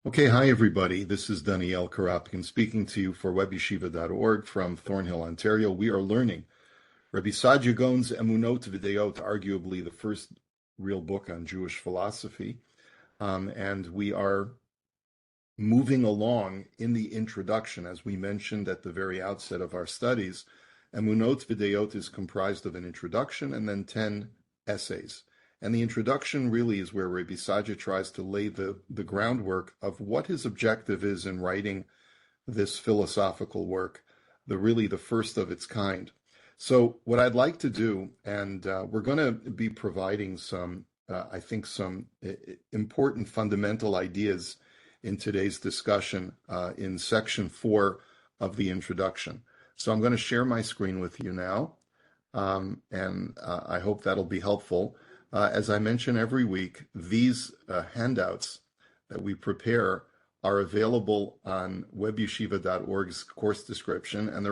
Okay, hi everybody. This is Daniel Korobkin speaking to you for WebYeshiva.org from Thornhill, Ontario. We are learning Rabbi Saadia Gaon's Emunot, arguably the first real book on Jewish philosophy, and we are moving along in the introduction. As we mentioned at the very outset of our studies, Emunot is comprised of an introduction and then 10 essays. And the introduction really is where Rabbi Saadia tries to lay the groundwork of what his objective is in writing this philosophical work, the first of its kind. So what I'd like to do, and we're going to be providing some important fundamental ideas in today's discussion in section 4 of the introduction. So I'm going to share my screen with you now, and I hope that'll be helpful. As I mention every week, these handouts that we prepare are available on WebYeshiva.org's course description, and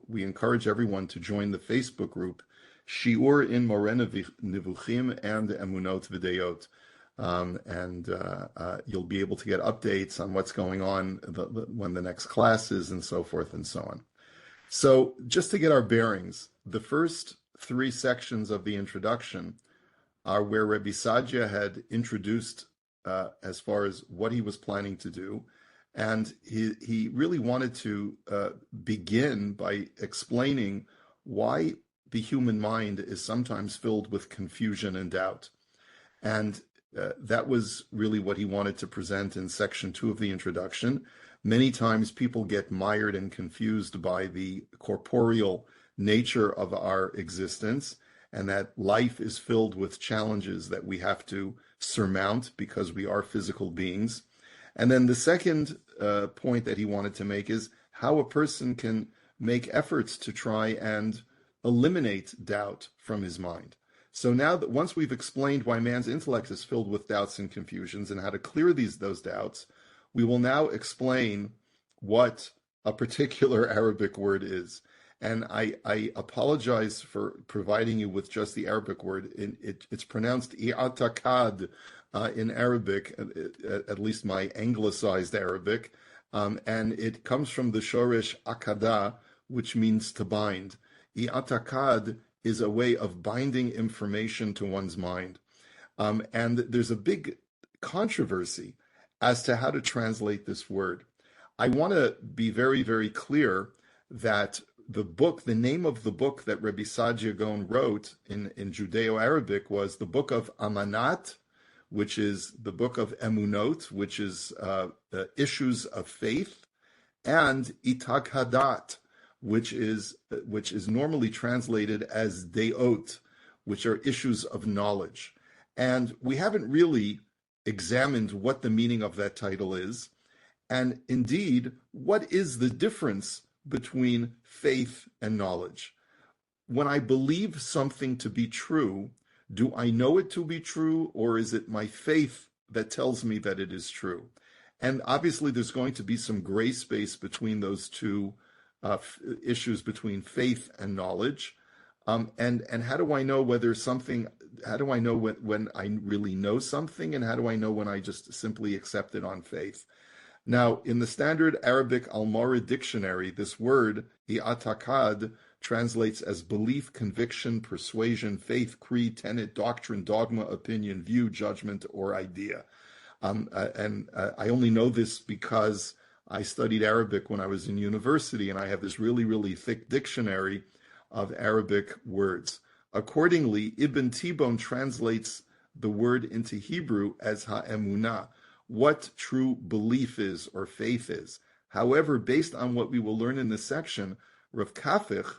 we encourage everyone to join the Facebook group Shiur in Moreh Nevuchim and Emunot V'Deyot, and you'll be able to get updates on what's going on, when the next class is, and so forth and so on. So just to get our bearings, the first 3 sections of the introduction are where Rabbi Saadia had introduced as far as what he was planning to do. And he really wanted to begin by explaining why the human mind is sometimes filled with confusion and doubt. And that was really what he wanted to present in section 2 of the introduction. Many times people get mired and confused by the corporeal nature of our existence, and that life is filled with challenges that we have to surmount because we are physical beings. And then the second point that he wanted to make is how a person can make efforts to try and eliminate doubt from his mind. So now that once we've explained why man's intellect is filled with doubts and confusions and how to clear those doubts, we will now explain what a particular Arabic word is. And I apologize for providing you with just the Arabic word. It's pronounced i'atakad in Arabic, at least my anglicized Arabic, and it comes from the shoresh akada, which means to bind. I'atakad is a way of binding information to one's mind. And there's a big controversy as to how to translate this word. I want to be very, very clear that the name of the book that Rabbi Saadia Gaon wrote in Judeo-Arabic was the book of Amanat, which is the book of Emunot, which is issues of faith, and Itakadat, which is normally translated as Deot, which are issues of knowledge. And we haven't really examined what the meaning of that title is, and indeed, what is the difference between faith and knowledge? When I believe something to be true, do I know it to be true, or is it my faith that tells me that it is true? And obviously there's going to be some gray space between those two issues, between faith and knowledge. And how do I know how do I know when I really know something, and how do I know when I just simply accept it on faith? Now, in the standard Arabic Al-Mawrid dictionary, this word, i'atakad, translates as belief, conviction, persuasion, faith, creed, tenet, doctrine, dogma, opinion, view, judgment, or idea. I only know this because I studied Arabic when I was in university, and I have this really, really thick dictionary of Arabic words. Accordingly, Ibn Tibon translates the word into Hebrew as ha'emunah, what true belief is or faith is. However, based on what we will learn in this section, Rav Kafich,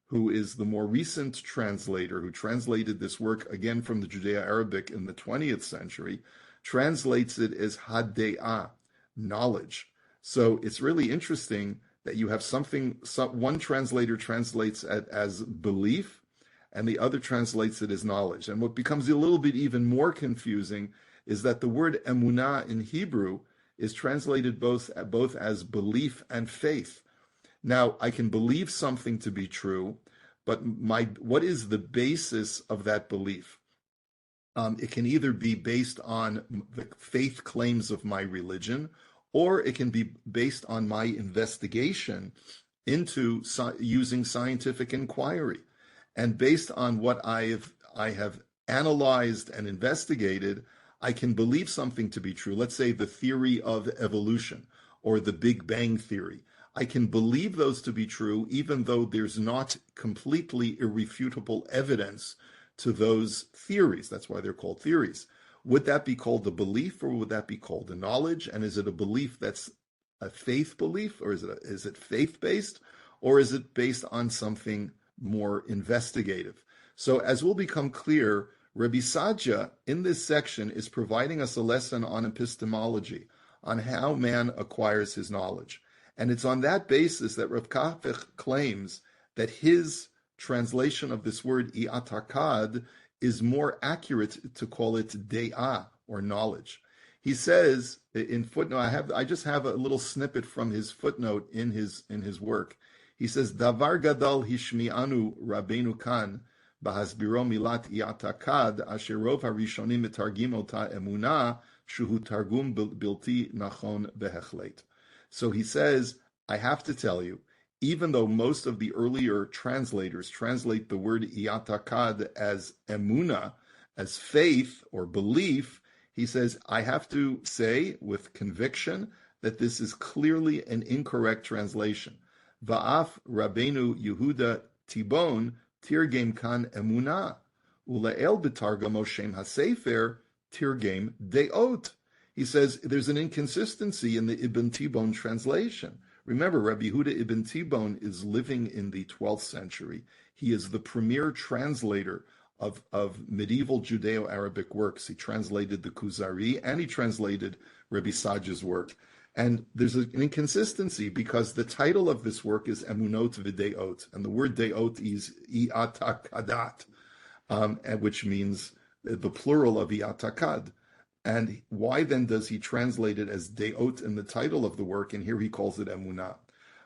who is the more recent translator, who translated this work again from the Judeo-Arabic in the 20th century, translates it as hade'ah, knowledge. So it's really interesting that you have one translator translates it as belief, and the other translates it as knowledge. And what becomes a little bit even more confusing is that the word emunah in Hebrew is translated both as belief and faith. Now, I can believe something to be true, but what is the basis of that belief? It can either be based on the faith claims of my religion, or it can be based on my investigation into using scientific inquiry. And based on what I have analyzed and investigated, I can believe something to be true. Let's say the theory of evolution or the Big Bang theory. I can believe those to be true, even though there's not completely irrefutable evidence to those theories. That's why they're called theories. Would that be called a belief, or would that be called a knowledge? And is it a belief that's a faith belief, or is it faith-based, or is it based on something more investigative? So as will become clear, Rabbi Saja in this section is providing us a lesson on epistemology, on how man acquires his knowledge. And it's on that basis that Rav Kafich claims that his translation of this word i'atakad is more accurate to call it de'ah, or knowledge. He says in footnote, I just have a little snippet from his footnote in his work. He says, Davar gadol hishmi'anu Rabbeinu kan bahasbiro milat i'atakad asher rov harishonim metargim ota emunah shuhu targum bilti nachon behechlet. So he says, I have to tell you, even though most of the earlier translators translate the word i'atakad as emuna, as faith or belief, he says, I have to say with conviction that this is clearly an incorrect translation. Va'af Rabbeinu Yehuda Tibon tirgem kan emuna, ule'el b'targamo shem hasefer tirgem deot. He says there's an inconsistency in the Ibn Tibon translation. Remember, Rabbi Yehuda ibn Tibon is living in the 12th century. He is the premier translator of medieval Judeo-Arabic works. He translated the Kuzari, and he translated Rabbi Saja's work. And there's an inconsistency because the title of this work is Emunot v'Deot, and the word Deot is i'atakadat, which means the plural of i'atakad. And why then does he translate it as Deot in the title of the work, and here he calls it Emunah?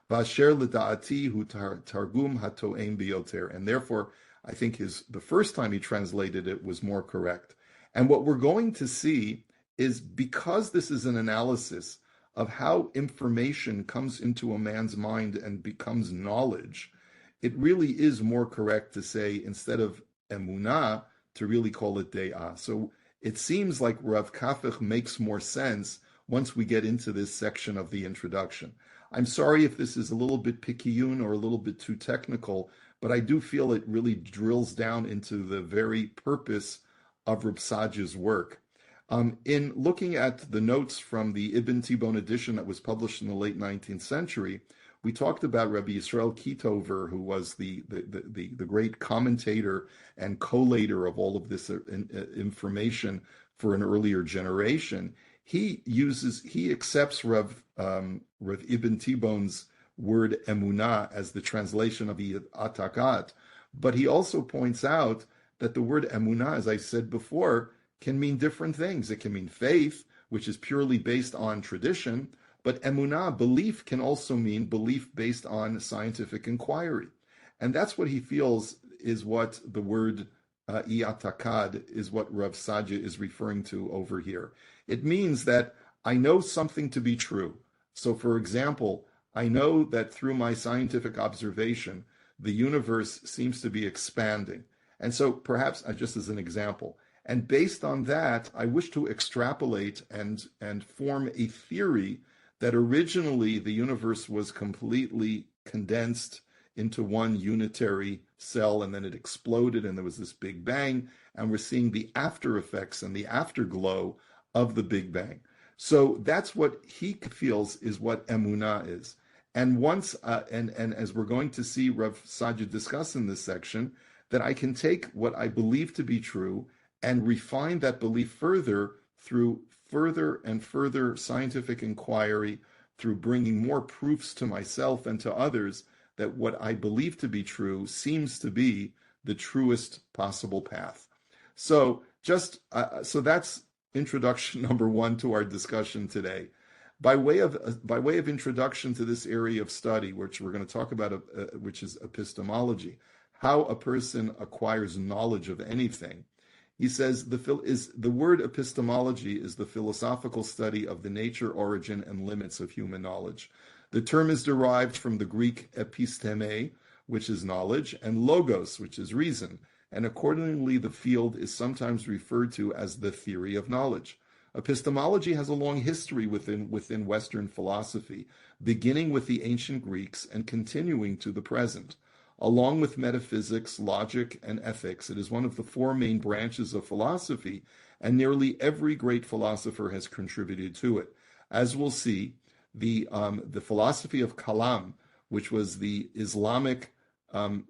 Vasher l'da'ati hu targum hato'em biyoter. And therefore, I think the first time he translated it was more correct. And what we're going to see is, because this is an analysis of how information comes into a man's mind and becomes knowledge, it really is more correct to say, instead of Emunah, to really call it De'ah. So it seems like Rav Kafich makes more sense once we get into this section of the introduction. I'm sorry if this is a little bit picayune or a little bit too technical, but I do feel it really drills down into the very purpose of Rav Saja's work. In looking at the notes from the Ibn Tibon edition that was published in the late 19th century, we talked about Rabbi Yisrael Kitover, who was the great commentator and collator of all of this information for an earlier generation. He accepts Rav Ibn Tibon's word emunah as the translation of atakat, but he also points out that the word emunah, as I said before, can mean different things. It can mean faith, which is purely based on tradition, but emunah, belief, can also mean belief based on scientific inquiry. And that's what he feels is what the word i'atakad is, what Rav Saja is referring to over here. It means that I know something to be true. So, for example, I know that through my scientific observation, the universe seems to be expanding. And so perhaps, just as an example, and based on that, I wish to extrapolate and form a theory that originally the universe was completely condensed into one unitary cell, and then it exploded, and there was this Big Bang, and we're seeing the after effects and the afterglow of the Big Bang. So that's what he feels is what emunah is. And once, and as we're going to see Rav Saja discuss in this section, that I can take what I believe to be true and refine that belief further through further and further scientific inquiry, through bringing more proofs to myself and to others that what I believe to be true seems to be the truest possible path. So so that's introduction number one to our discussion today. By way of introduction to this area of study, which we're going to talk about, which is epistemology, how a person acquires knowledge of anything, He says the word epistemology is the philosophical study of the nature, origin, and limits of human knowledge. The term is derived from the Greek episteme, which is knowledge, and logos, which is reason, and accordingly the field is sometimes referred to as the theory of knowledge. Epistemology has a long history within Western philosophy, beginning with the ancient Greeks and continuing to the present. Along with metaphysics, logic, and ethics, it is one of the four main branches of philosophy, and nearly every great philosopher has contributed to it. As we'll see, the philosophy of Kalam, which was the Islamic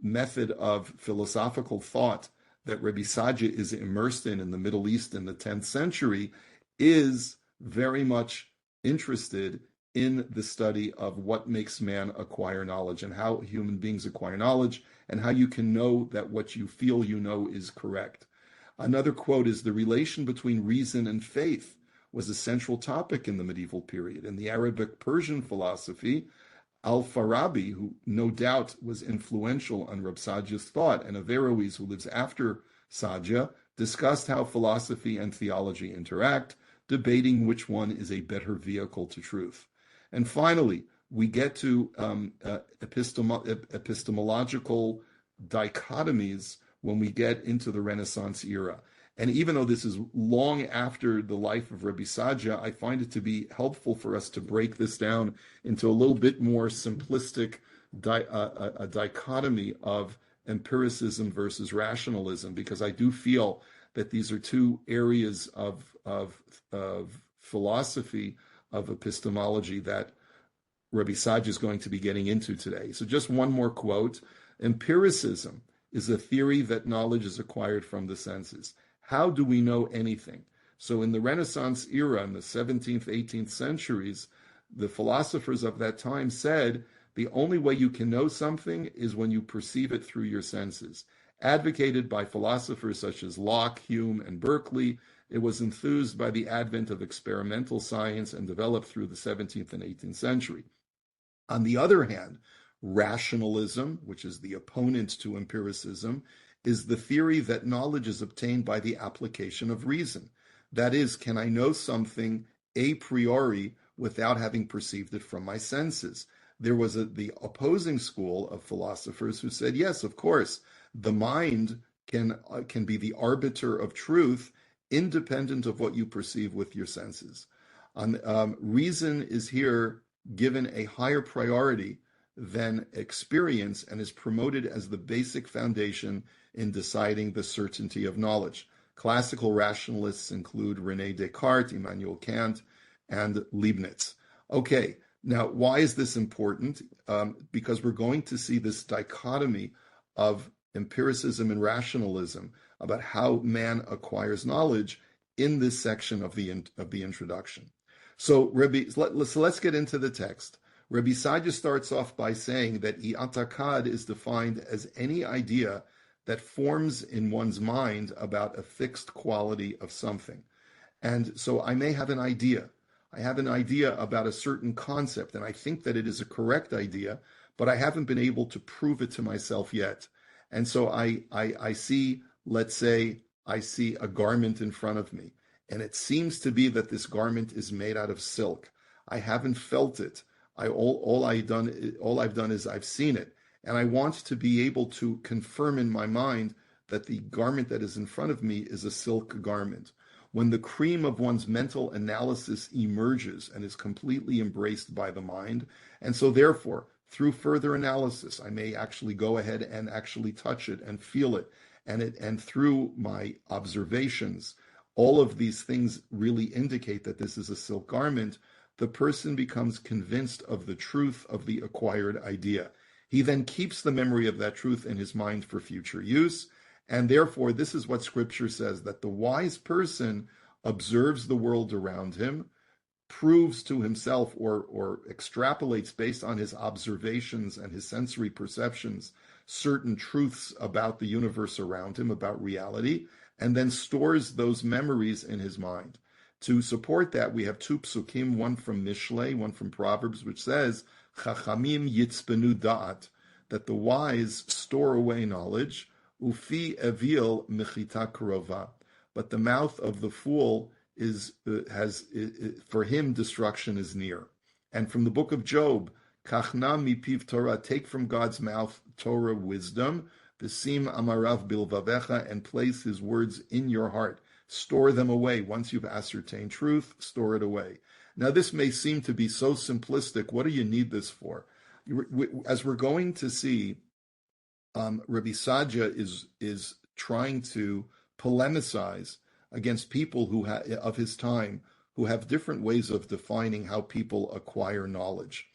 method of philosophical thought that Rabbi Sajja is immersed in the Middle East in the 10th century, is very much interested in the study of what makes man acquire knowledge and how human beings acquire knowledge and how you can know that what you feel you know is correct. Another quote is, the relation between reason and faith was a central topic in the medieval period. In the Arabic Persian philosophy, Al-Farabi, who no doubt was influential on Reb Sajja's thought, and Averroes, who lives after Sajja, discussed how philosophy and theology interact, debating which one is a better vehicle to truth. And finally, we get to epistemological dichotomies when we get into the Renaissance era. And even though this is long after the life of Rabbi Sajja, I find it to be helpful for us to break this down into a little bit more simplistic a dichotomy of empiricism versus rationalism, because I do feel that these are two areas of philosophy, of epistemology, that Rabbi Sajja is going to be getting into today. So just one more quote. Empiricism is a theory that knowledge is acquired from the senses. How do we know anything? So in the Renaissance era, in the 17th, 18th centuries, the philosophers of that time said, the only way you can know something is when you perceive it through your senses. Advocated by philosophers such as Locke, Hume, and Berkeley, it was enthused by the advent of experimental science and developed through the 17th and 18th century. On the other hand, rationalism, which is the opponent to empiricism, is the theory that knowledge is obtained by the application of reason. That is, can I know something a priori without having perceived it from my senses? There was the opposing school of philosophers who said, yes, of course, the mind can be the arbiter of truth independent of what you perceive with your senses. Reason is here given a higher priority than experience and is promoted as the basic foundation in deciding the certainty of knowledge. Classical rationalists include René Descartes, Immanuel Kant, and Leibniz. Okay, now why is this important? Because we're going to see this dichotomy of empiricism and rationalism about how man acquires knowledge in this section of the introduction. So let's get into the text. Rabbi Sajja starts off by saying that i'atakad is defined as any idea that forms in one's mind about a fixed quality of something. And so I may have an idea. I have an idea about a certain concept, and I think that it is a correct idea, but I haven't been able to prove it to myself yet. And so I see, let's say, I see a garment in front of me, and it seems to be that this garment is made out of silk. I haven't felt it. All I've done is I've seen it, and I want to be able to confirm in my mind that the garment that is in front of me is a silk garment. When the cream of one's mental analysis emerges and is completely embraced by the mind, and so therefore, through further analysis, I may actually go ahead and actually touch it and feel it, and through my observations, all of these things really indicate that this is a silk garment. The person becomes convinced of the truth of the acquired idea. He then keeps the memory of that truth in his mind for future use, and therefore this is what Scripture says, that the wise person observes the world around him, proves to himself or extrapolates based on his observations and his sensory perceptions certain truths about the universe around him, about reality, and then stores those memories in his mind. To support that, we have two psukim, one from Mishlei, one from Proverbs, which says, Chachamim yitzbenu da'at, that the wise store away knowledge, ufi evil mechita karova, but the mouth of the fool for him destruction is near. And from the book of Job, Kachna mipiv Torah, take from God's mouth Torah wisdom, v'sim amarav bilvavecha, and place his words in your heart. Store them away. Once you've ascertained truth, store it away. Now, this may seem to be so simplistic. What do you need this for? As we're going to see, Rabbi Sadia is trying to polemicize against people who of his time who have different ways of defining how people acquire knowledge.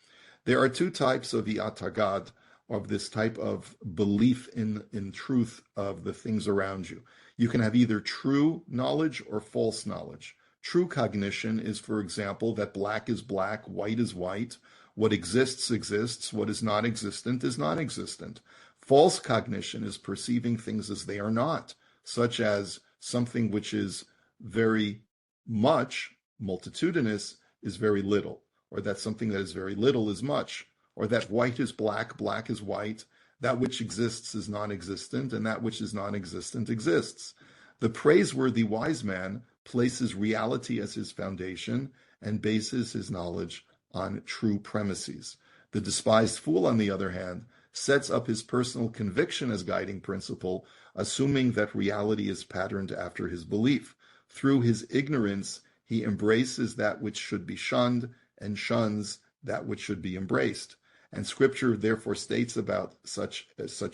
There are two types of yatagad, of this type of belief in truth of the things around you. You can have either true knowledge or false knowledge. True cognition is, for example, that black is black, white is white, what exists exists, what is not existent is not existent. False cognition is perceiving things as they are not, such as something which is very much, multitudinous, is very little, or that something that is very little is much, or that white is black, black is white, that which exists is non-existent, and that which is non-existent exists. The praiseworthy wise man places reality as his foundation and bases his knowledge on true premises. The despised fool, on the other hand, sets up his personal conviction as guiding principle, assuming that reality is patterned after his belief. Through his ignorance, he embraces that which should be shunned and shuns that which should be embraced. And Scripture therefore states about such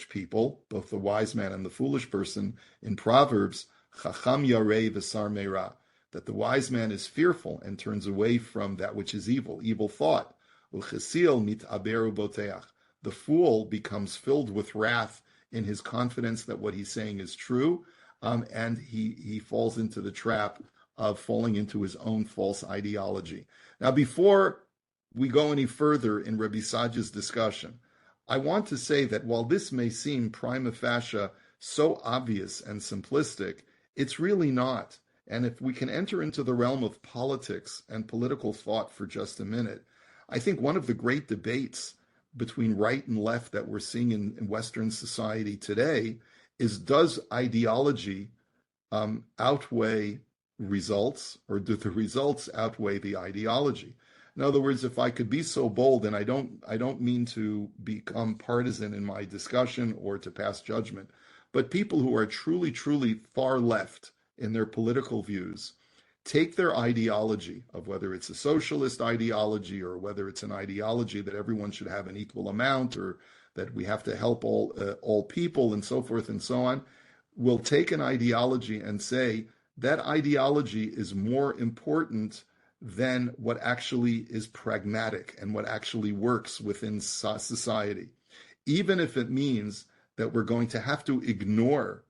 people, both the wise man and the foolish person, in Proverbs, Chacham yarei v'sar meira, that the wise man is fearful and turns away from that which is evil, evil thought. Uchesil mitaberu boteach. The fool becomes filled with wrath in his confidence that what he's saying is true, and he falls into the trap of falling into his own false ideology. Now, before we go any further in Rabbi Sadia's discussion, I want to say that while this may seem prima facie so obvious and simplistic, it's really not. And if we can enter into the realm of politics and political thought for just a minute, I think one of the great debates between right and left that we're seeing in Western society today is, does ideology outweigh results, or do the results outweigh the ideology? In other words, if I could be so bold, and I don't mean to become partisan in my discussion or to pass judgment, but people who are truly, truly far left in their political views take their ideology of whether it's a socialist ideology or whether it's an ideology that everyone should have an equal amount or that we have to help all people and so forth and so on, will take an ideology and say that ideology is more important than what actually is pragmatic and what actually works within society, even if it means that we're going to have to ignore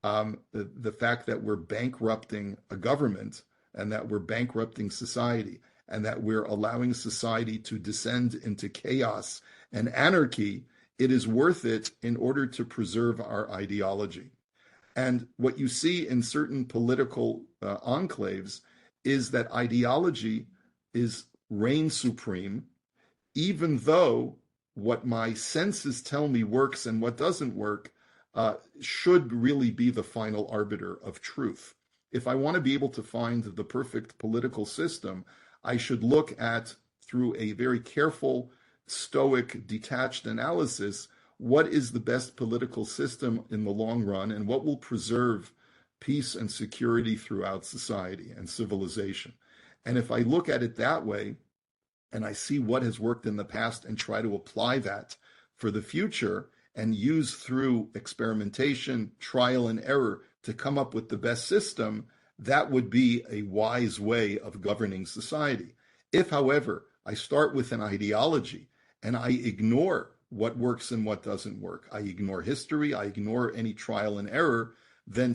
the fact that we're bankrupting a government and that we're bankrupting society and that we're allowing society to descend into chaos and anarchy. It is worth it in order to preserve our ideology. And what you see in certain political enclaves is that ideology reigns supreme, even though what my senses tell me works and what doesn't work should really be the final arbiter of truth. If I want to be able to find the perfect political system, I should look at, through a very careful, stoic, detached analysis, what is the best political system in the long run and what will preserve peace and security throughout society and civilization. And if I look at it that way, and I see what has worked in the past and try to apply that for the future and use through experimentation, trial and error to come up with the best system, that would be a wise way of governing society. If, however, I start with an ideology and I ignore what works and what doesn't work, I ignore history, I ignore any trial and error, then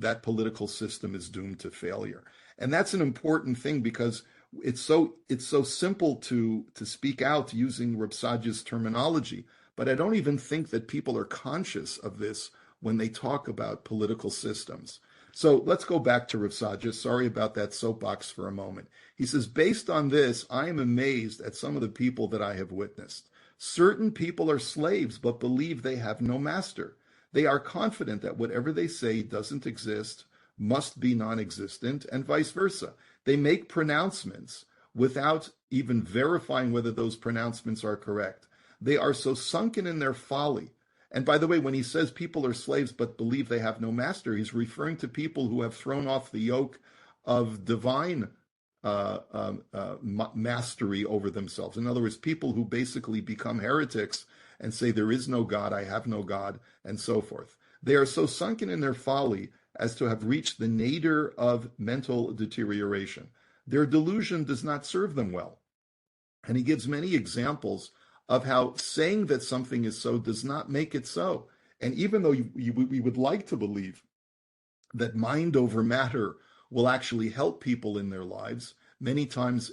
that political system is doomed to failure. And that's an important thing because it's so simple to speak out using Reb Sadia's terminology, but I don't even think that people are conscious of this when they talk about political systems. So let's go back to Reb Sadia. Sorry about that soapbox for a moment. He says, based on this, I am amazed at some of the people that I have witnessed. Certain people are slaves, but believe they have no master. They are confident that whatever they say doesn't exist, must be non-existent, and vice versa. They make pronouncements without even verifying whether those pronouncements are correct. They are so sunken in their folly. And by the way, when he says people are slaves but believe they have no master, he's referring to people who have thrown off the yoke of divine mastery over themselves. In other words, people who basically become heretics and say there is no God, I have no God, and so forth. They are so sunken in their folly as to have reached the nadir of mental deterioration. Their delusion does not serve them well. And he gives many examples of how saying that something is so does not make it so. And even though we would like to believe that mind over matter will actually help people in their lives, many times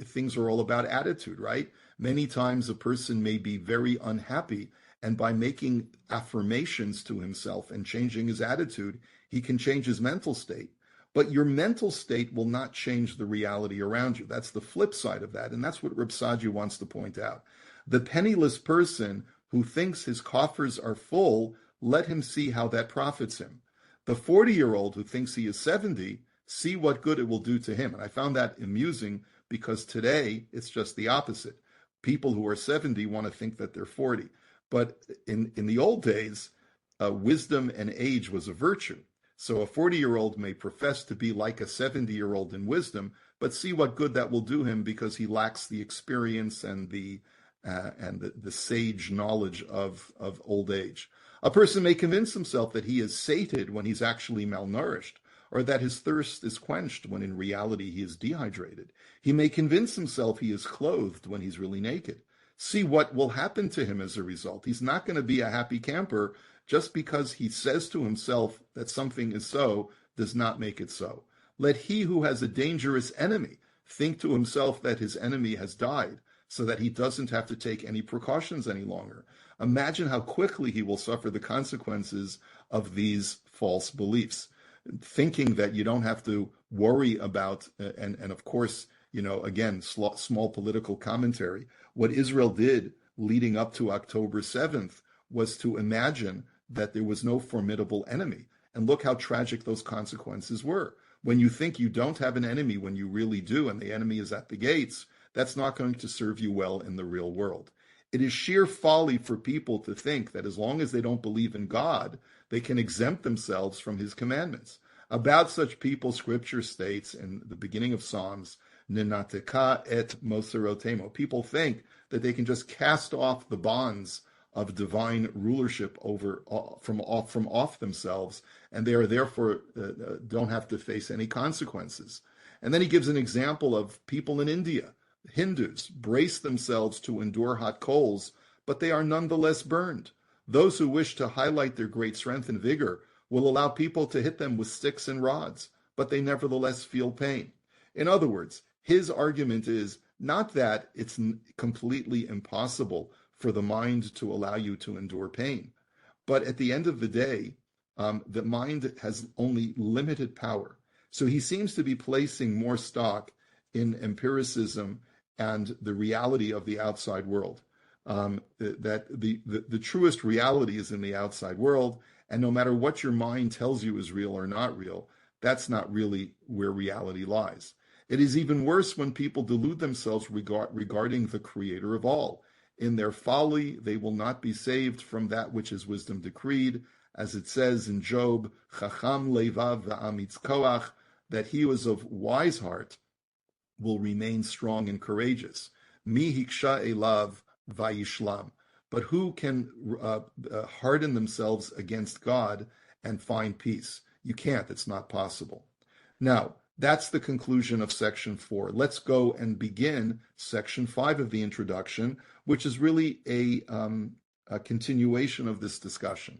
things are all about attitude, right? Many times a person may be very unhappy, and by making affirmations to himself and changing his attitude, he can change his mental state. But your mental state will not change the reality around you. That's the flip side of that, and that's what Reb Sadia wants to point out. The penniless person who thinks his coffers are full, let him see how that profits him. The 40-year-old who thinks he is 70, see what good it will do to him. And I found that amusing because today it's just the opposite. People who are 70 want to think that they're 40. But in the old days, wisdom and age was a virtue. So a 40-year-old may profess to be like a 70-year-old in wisdom, but see what good that will do him because he lacks the experience and the sage knowledge of old age. A person may convince himself that he is sated when he's actually malnourished, or that his thirst is quenched when in reality he is dehydrated. He may convince himself he is clothed when he's really naked. See what will happen to him as a result. He's not going to be a happy camper just because he says to himself that something is so does not make it so. Let he who has a dangerous enemy think to himself that his enemy has died, so that he doesn't have to take any precautions any longer. Imagine how quickly he will suffer the consequences of these false beliefs. Thinking that you don't have to worry about, and of course, again, small political commentary, what Israel did leading up to October 7th was to imagine that there was no formidable enemy. And look how tragic those consequences were. When you think you don't have an enemy when you really do, and the enemy is at the gates, that's not going to serve you well in the real world. It is sheer folly for people to think that as long as they don't believe in God, they can exempt themselves from his commandments. About such people, scripture states in the beginning of Psalms, Ninateka et moserotemo. People think that they can just cast off the bonds of divine rulership from off themselves, and they are therefore don't have to face any consequences. And then he gives an example of people in India. Hindus brace themselves to endure hot coals, but they are nonetheless burned. Those who wish to highlight their great strength and vigor will allow people to hit them with sticks and rods, but they nevertheless feel pain. In other words, his argument is not that it's completely impossible for the mind to allow you to endure pain, but at the end of the day, the mind has only limited power. So he seems to be placing more stock in empiricism and the reality of the outside world. That the truest reality is in the outside world, and no matter what your mind tells you is real or not real, that's not really where reality lies. It is even worse when people delude themselves regarding the creator of all. In their folly, they will not be saved from that which is wisdom decreed, as it says in Job, Chacham levav va'amitz koach, that he who is of wise heart will remain strong and courageous. Mi hiksha elav vayishlam. But who can harden themselves against God and find peace? You can't. It's not possible. Now, that's the conclusion of section 4. Let's go and begin section 5 of the introduction, which is really a continuation of this discussion.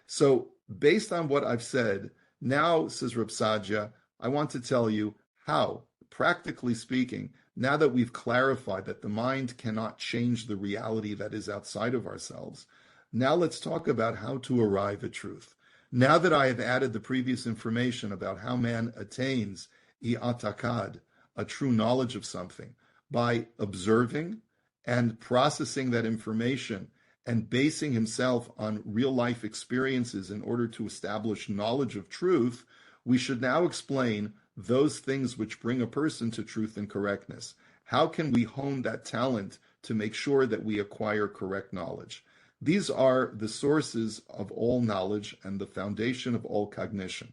So, based on what I've said, now, says Reb Sadia, I want to tell you how, practically speaking, now that we've clarified that the mind cannot change the reality that is outside of ourselves, now let's talk about how to arrive at truth. Now that I have added the previous information about how man attains i'atakad, a true knowledge of something, by observing and processing that information and basing himself on real life experiences in order to establish knowledge of truth, We should now explain those things which bring a person to truth and correctness. How can we hone that talent to make sure that we acquire correct knowledge? These are the sources of all knowledge and the foundation of all cognition.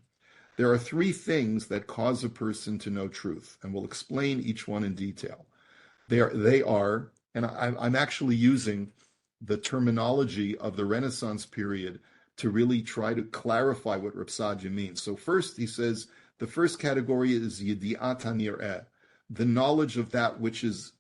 There are three things that cause a person to know truth, and we'll explain each one in detail. They are, and I'm actually using the terminology of the Renaissance period to really try to clarify what Reb Sadia means. So first, he says, the first category is Yedi'at HaNir'eh, the knowledge of that which is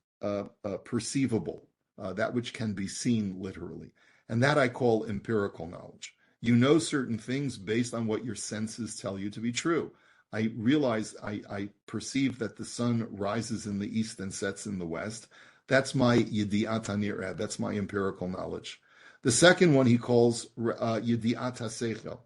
perceivable, that which can be seen literally. And that I call empirical knowledge. You know certain things based on what your senses tell you to be true. I realize, I perceive that the sun rises in the east and sets in the west. That's my Yedi'at HaNir'eh, that's my empirical knowledge. The second one he calls Yedi'at HaSeichel,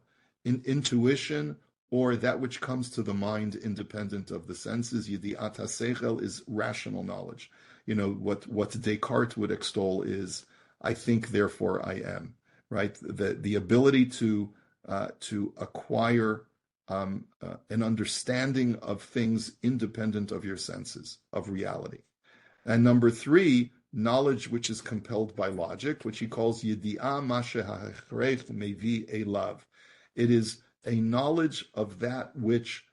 intuition, or that which comes to the mind independent of the senses. Yedi'at HaSeichel is rational knowledge. You know, what Descartes would extol is, I think, therefore I am, right? The ability to acquire an understanding of things independent of your senses, of reality. And number three, knowledge which is compelled by logic, which he calls Yedi'ah ma sheha'echrech mevi elav. It is a knowledge of that which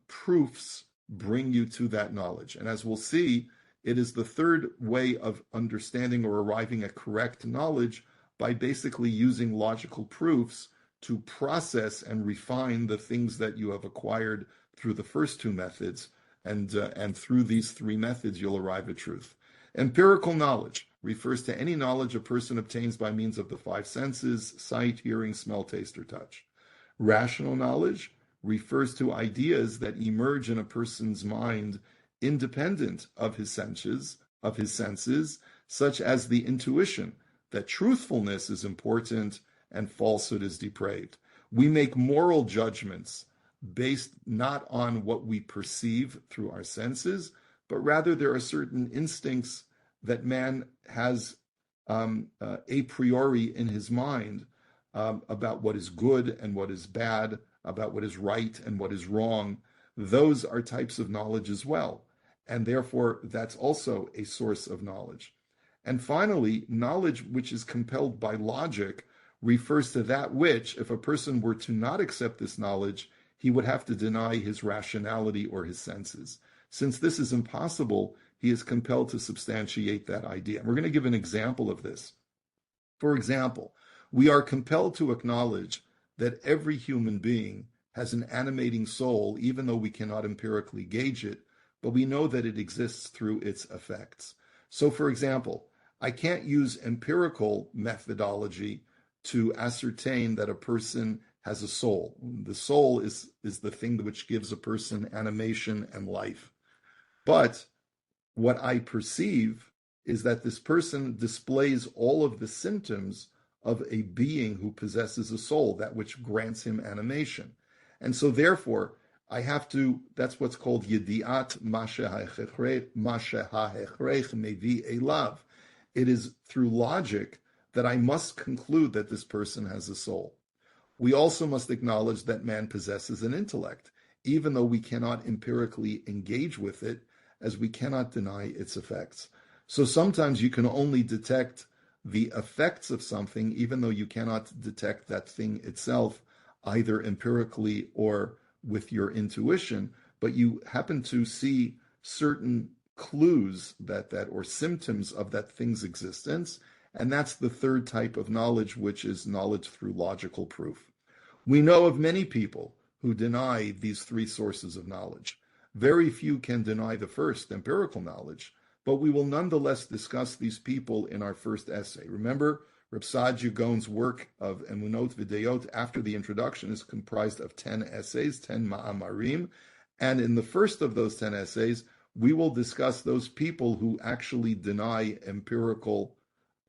proofs bring you to that knowledge. And as we'll see, it is the third way of understanding or arriving at correct knowledge by basically using logical proofs to process and refine the things that you have acquired through the first two methods, and through these three methods you'll arrive at truth. Empirical knowledge refers to any knowledge a person obtains by means of the five senses: sight, hearing, smell, taste, or touch. Rational knowledge refers to ideas that emerge in a person's mind independent of his senses, such as the intuition that truthfulness is important and falsehood is depraved. We make moral judgments based not on what we perceive through our senses, but rather there are certain instincts that man has a priori in his mind about what is good and what is bad, about what is right and what is wrong. Those are types of knowledge as well. And therefore, that's also a source of knowledge. And finally, knowledge which is compelled by logic refers to that which, if a person were to not accept this knowledge, he would have to deny his rationality or his senses. Since this is impossible, he is compelled to substantiate that idea. And we're going to give an example of this. For example, we are compelled to acknowledge that every human being has an animating soul, even though we cannot empirically gauge it, but we know that it exists through its effects. So, for example, I can't use empirical methodology to ascertain that a person has a soul. The soul is the thing which gives a person animation and life. But what I perceive is that this person displays all of the symptoms of a being who possesses a soul, that which grants him animation. And so therefore, I have to, that's what's called Yedi'at ma sheha'echrech mevi elav. It is through logic that I must conclude that this person has a soul. We also must acknowledge that man possesses an intellect, even though we cannot empirically engage with it, as we cannot deny its effects. So sometimes you can only detect the effects of something, even though you cannot detect that thing itself, either empirically or with your intuition, but you happen to see certain clues that or symptoms of that thing's existence, and that's the third type of knowledge, which is knowledge through logical proof. We know of many people who deny these three sources of knowledge. Very few can deny the first, empirical knowledge, but we will nonetheless discuss these people in our first essay. Remember, Reb Sadia Gaon's work of Emunot Videyot after the introduction is comprised of 10 essays, 10 ma'amarim, and in the first of those 10 essays, we will discuss those people who actually deny empirical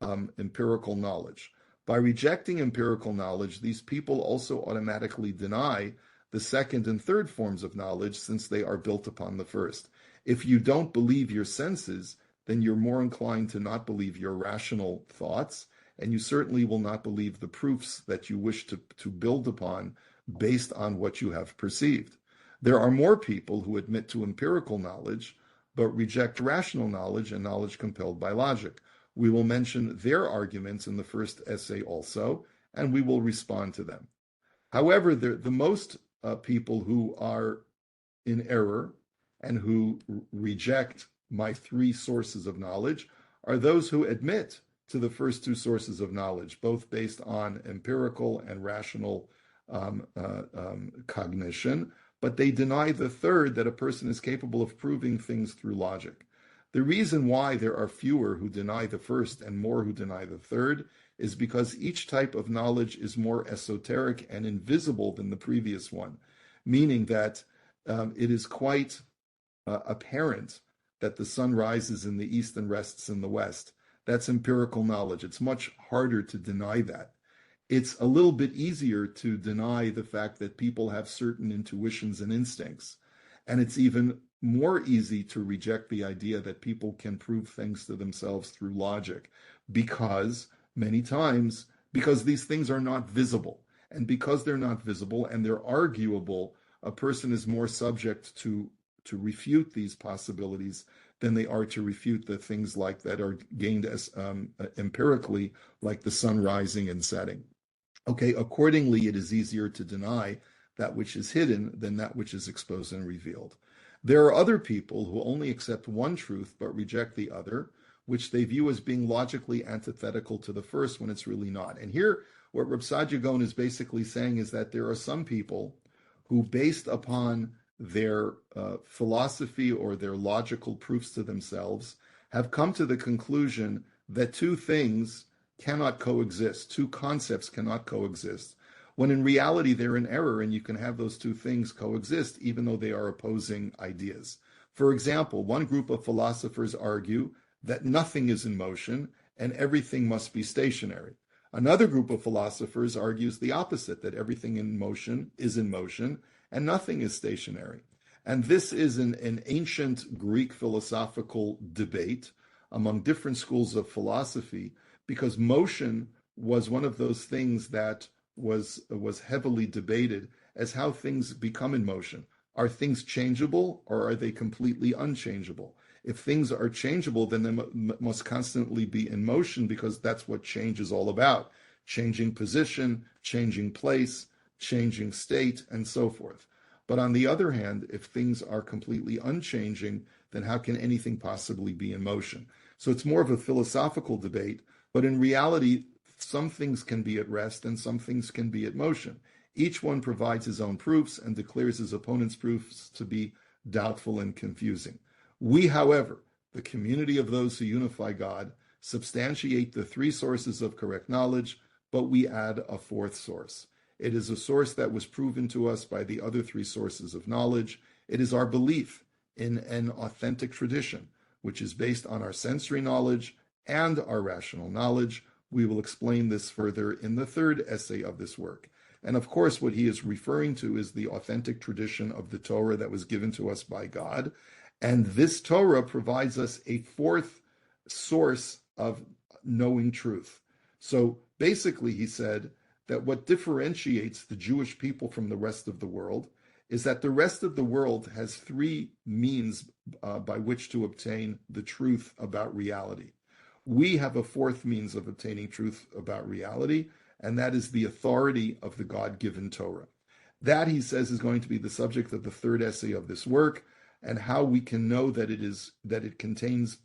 knowledge. By rejecting empirical knowledge, these people also automatically deny the second and third forms of knowledge, since they are built upon the first. If you don't believe your senses, then you're more inclined to not believe your rational thoughts, and you certainly will not believe the proofs that you wish to build upon based on what you have perceived. There are more people who admit to empirical knowledge, but reject rational knowledge and knowledge compelled by logic. We will mention their arguments in the first essay also, and we will respond to them. However, the most people who are in error and who reject my three sources of knowledge are those who admit to the first two sources of knowledge, both based on empirical and rational cognition, but they deny the third, that a person is capable of proving things through logic. The reason why there are fewer who deny the first and more who deny the third is because each type of knowledge is more esoteric and invisible than the previous one, meaning that it is quite apparent that the sun rises in the east and rests in the west. That's empirical knowledge. It's much harder to deny that. It's a little bit easier to deny the fact that people have certain intuitions and instincts. And it's even more easy to reject the idea that people can prove things to themselves through logic, because many times, because these things are not visible. And because they're not visible and they're arguable, a person is more subject to refute these possibilities than they are to refute the things like that are gained as empirically, like the sun rising and setting. Okay, accordingly, it is easier to deny that which is hidden than that which is exposed and revealed. There are other people who only accept one truth but reject the other, which they view as being logically antithetical to the first when it's really not. And here, what Reb Saadia Gaon is basically saying is that there are some people who, based upon their philosophy or their logical proofs to themselves, have come to the conclusion that two things cannot coexist, two concepts cannot coexist, when in reality they're in error, and you can have those two things coexist even though they are opposing ideas. For example, one group of philosophers argue that nothing is in motion and everything must be stationary. Another group of philosophers argues the opposite, that everything in motion is in motion and nothing is stationary. And this is an ancient Greek philosophical debate among different schools of philosophy, because motion was one of those things that was heavily debated as how things become in motion. Are things changeable, or are they completely unchangeable? If things are changeable, then they must constantly be in motion, because that's what change is all about. Changing position, changing place, changing state, and so forth. But on the other hand, if things are completely unchanging, then how can anything possibly be in motion? So it's more of a philosophical debate, but in reality, some things can be at rest and some things can be at motion. Each one provides his own proofs and declares his opponent's proofs to be doubtful and confusing. We, however, the community of those who unify God, substantiate the three sources of correct knowledge, but we add a fourth source. It is a source that was proven to us by the other three sources of knowledge. It is our belief in an authentic tradition, which is based on our sensory knowledge and our rational knowledge. We will explain this further in the third essay of this work. And of course, what he is referring to is the authentic tradition of the Torah that was given to us by God. And this Torah provides us a fourth source of knowing truth. So basically, he said that what differentiates the Jewish people from the rest of the world is that the rest of the world has three means by which to obtain the truth about reality. We have a fourth means of obtaining truth about reality, and that is the authority of the God-given Torah. That, he says, is going to be the subject of the third essay of this work, and how we can know that it contains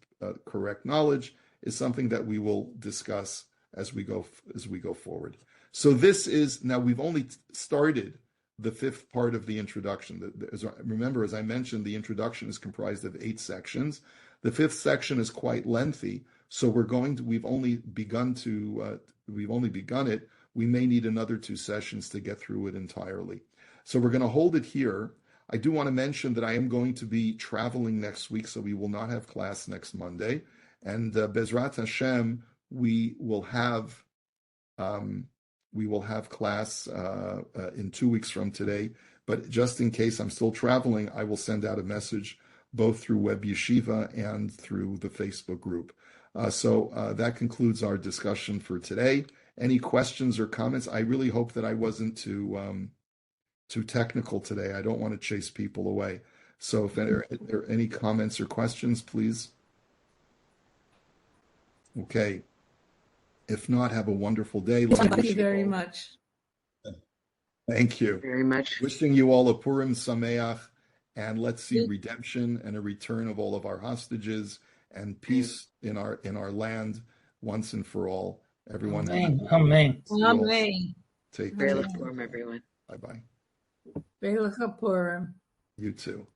correct knowledge is something that we will discuss as we go forward. So this is, now we've only started the fifth part of the introduction. Remember, as I mentioned, the introduction is comprised of 8 sections. The fifth section is quite lengthy, so we've only begun it. We may need another 2 sessions to get through it entirely. So we're going to hold it here. I do want to mention that I am going to be traveling next week, so we will not have class next Monday. And Bezrat Hashem, we will have class in 2 weeks from today. But just in case I'm still traveling, I will send out a message both through Web Yeshiva and through the Facebook group. So that concludes our discussion for today. Any questions or comments? I really hope that I wasn't too too technical today. I don't want to chase people away. So if there are any comments or questions, please. Okay. If not, have a wonderful day. Thank you very much. Thank you very much. Wishing you all a Purim Sameach, and let's see redemption and a return of all of our hostages and peace in our land once and for all. Everyone, Amen. Amen. Take Very care. Purim, everyone. Bye-bye. Beilah Purim. You too.